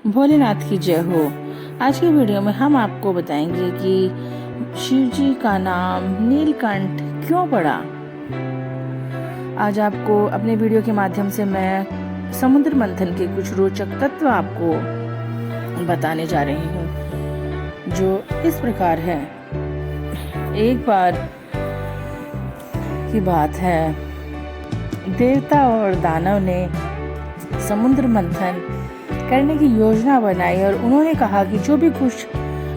भोलेनाथ की जय हो। आज की वीडियो में हम आपको बताएंगे कि शिव जी का नाम नीलकंठ क्यों पड़ा। आज आपको अपने वीडियो के माध्यम से मैं समुद्र मंथन के कुछ रोचक तत्व आपको बताने जा रही हूँ, जो इस प्रकार है। एक बार की बात है, देवता और दानव ने समुद्र मंथन करने की योजना बनाई और उन्होंने कहा कि जो भी कुछ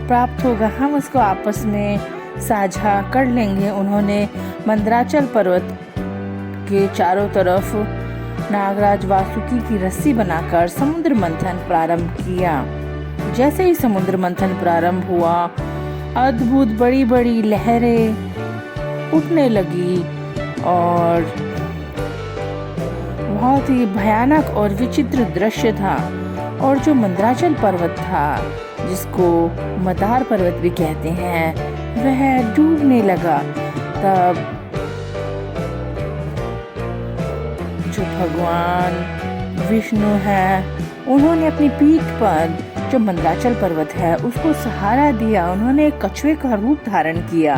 प्राप्त होगा हम उसको आपस में साझा कर लेंगे। उन्होंने मंदराचल पर्वत के चारों तरफ नागराज वासुकी की रस्सी बनाकर समुद्र मंथन प्रारंभ किया। जैसे ही समुद्र मंथन प्रारंभ हुआ, अद्भुत बड़ी बड़ी लहरें उठने लगी और बहुत ही भयानक और विचित्र दृश्य था। और जो मंदराचल पर्वत था, जिसको मदार पर्वत भी कहते हैं, वह डूबने लगा। तब जो भगवान विष्णु है, उन्होंने अपनी पीठ पर जो मंदराचल पर्वत है उसको सहारा दिया। उन्होंने एक कछुए का रूप धारण किया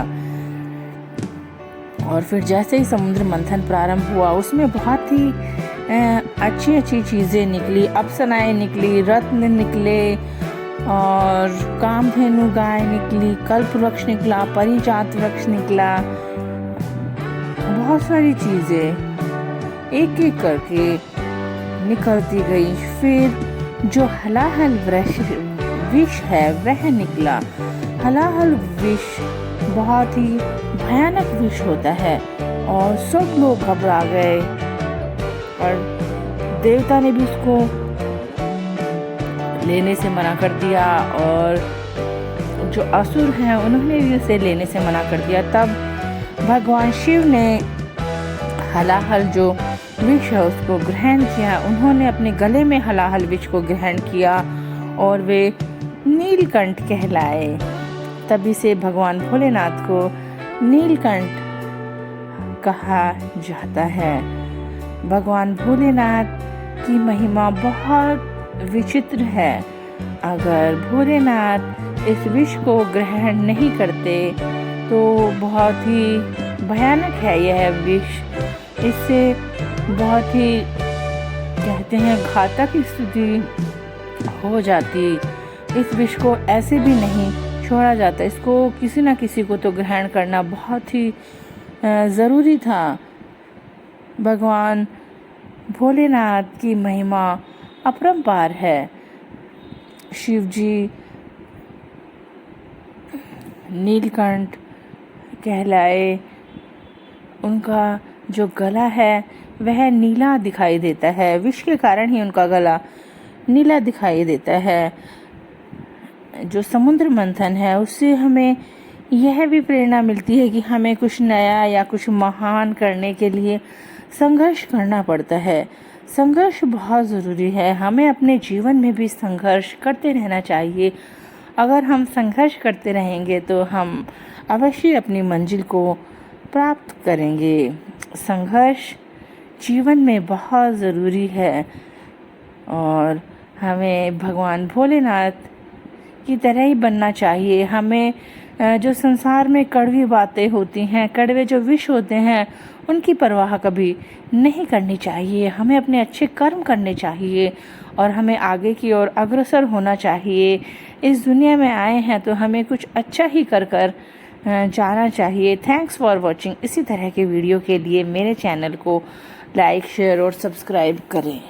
और फिर जैसे ही समुद्र मंथन प्रारंभ हुआ, उसमें बहुत ही अच्छी अच्छी चीजें निकली, अप्सराएं निकली, रत्न निकले और कामधेनु गाय निकली, कल्प वृक्ष निकला, परिजात वृक्ष निकला। बहुत सारी चीजें एक एक करके निकलती गई। फिर जो हलाहल विष है वह निकला। हलाहल विष बहुत ही भयानक विष होता है और सब लोग घबरा गए और देवता ने भी उसको लेने से मना कर दिया और जो असुर हैं उन्होंने भी उसे लेने से मना कर दिया। तब भगवान शिव ने हलाहल जो विष है उसको ग्रहण किया। उन्होंने अपने गले में हलाहल विष को ग्रहण किया और वे नीलकंठ कहलाए। तभी से भगवान भोलेनाथ को नीलकंठ कहा जाता है। भगवान भोलेनाथ की महिमा बहुत विचित्र है। अगर भोलेनाथ इस विष को ग्रहण नहीं करते तो बहुत ही भयानक है यह विष। इससे बहुत ही कहते हैं घातक स्थिति हो जाती। इस विष को ऐसे भी नहीं छोड़ा जाता, इसको किसी न किसी को तो ग्रहण करना बहुत ही ज़रूरी था। भगवान भोलेनाथ की महिमा अपरंपार है। शिव जी नीलकंठ कहलाए। उनका जो गला है वह नीला दिखाई देता है। विष के कारण ही उनका गला नीला दिखाई देता है। जो समुद्र मंथन है उससे हमें यह भी प्रेरणा मिलती है कि हमें कुछ नया या कुछ महान करने के लिए संघर्ष करना पड़ता है। संघर्ष बहुत ज़रूरी है। हमें अपने जीवन में भी संघर्ष करते रहना चाहिए। अगर हम संघर्ष करते रहेंगे तो हम अवश्य अपनी मंजिल को प्राप्त करेंगे। संघर्ष जीवन में बहुत ज़रूरी है और हमें भगवान भोलेनाथ की तरह ही बनना चाहिए। हमें जो संसार में कड़वी बातें होती हैं, कड़वे जो विष होते हैं, उनकी परवाह कभी नहीं करनी चाहिए। हमें अपने अच्छे कर्म करने चाहिए और हमें आगे की ओर अग्रसर होना चाहिए। इस दुनिया में आए हैं तो हमें कुछ अच्छा ही कर जाना चाहिए। Thanks for watching. इसी तरह के वीडियो के लिए मेरे चैनल को लाइक, शेयर और सब्सक्राइब करें।